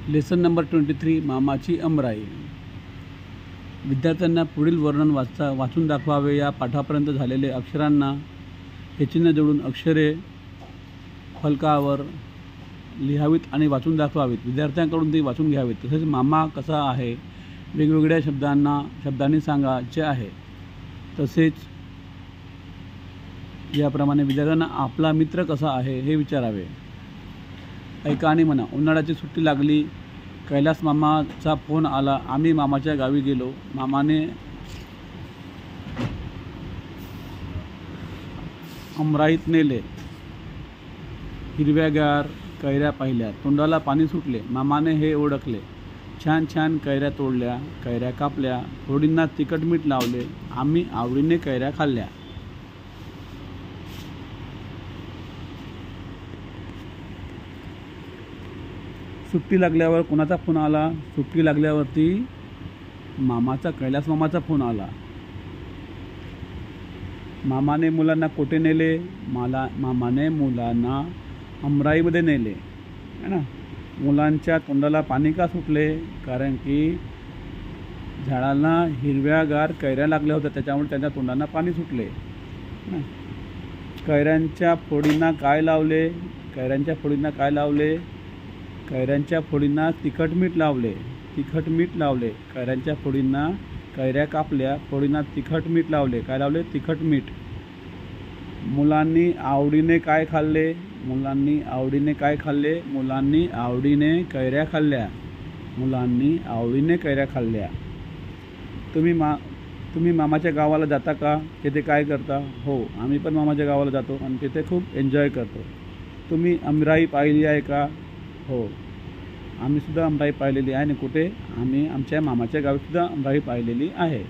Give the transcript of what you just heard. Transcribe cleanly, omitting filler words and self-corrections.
Lesson number 23 मामाची अमराई। विद्यार्थ्यांना पुढील वर्णन वाचून दाखवावे। या पाठापर्यंत झालेले अक्षरांना हेचीने जोडून अक्षरे फलकावर लिहावीत आणि वाचून दाखवावीत। विद्यार्थ्यांकडून ती वाचून घ्यावीत। तसेच मामा कसा आहे वेगवेगळ्या शब्दांनी सांगायचे आहे। तसेच याप्रमाणे विद्यार्थ्यांना आपला मित्र कसा आहे हे विचारावे। ऐका आणि म्हणा। उन्हाळ्याची सुट्टी लागली, कैलास मामाचा फोन आला। आम्ही मामाच्या गावी गेलो। मामाने अमराईत नेले। हिरव्यागार कैऱ्या पाहिल्या, तोंडाला पाणी सुटले। मामाने हे ओळखले। छान छान कैऱ्या तोडल्या, कैऱ्या कापल्या, थोडींना तिखट मीठ लावले। आम्ही आवडीने कैऱ्या खाल्ल्या। सुट्टी लागल्यावर कोणाचा फोन आला? सुट्टी लागल्यावरती कैलास मामाचा फोन आला। मामाने मुलांना कोठे नेले? मामाने मुलांना अमराईमध्ये नेले, है ना। मुलांच्या तोंडाला पाणी का सुटले? कारण की झाडांना हिरव्यागार कैऱ्या लागल्या होत्या, त्याच्यामुळे त्यांच्या तोंडांना पाणी सुटले। कैऱ्यांच्या फोडींना काय लावले? कैऱ्यांच्या फोडींना काय लावले? कैऱ्यांच्या फोडींना तिखट मीठ लावले। तिखट मीठ लावले। कैऱ्यांच्या फोडींना कैऱ्या कापल्या, फोडींना तिखट मीठ लावले। काय लावले? तिखट मीठ। मुलांनी आवडीने काय खाल्ले? मुलांनी आवडीने काय खाल्ले? मुलांनी आवडीने कैऱ्या खाल्ल्या। मुलांनी आवडीने कैऱ्या खाल्ल्या। तुम्ही मामाच्या गावाला जाता का? तिथे काय करता? हो, आम्ही पण मामाच्या गावाला जातो आणि तिथे खूप एन्जॉय करतो। तुम्ही अमराई पाहिली आहे का? हो, आम्ही सुद्धा अमराई पाहिलेली आहे। आणि कुठे? आम्ही आमच्या मामाच्या गावी सुद्धा अमराई पाहिलेली आहे।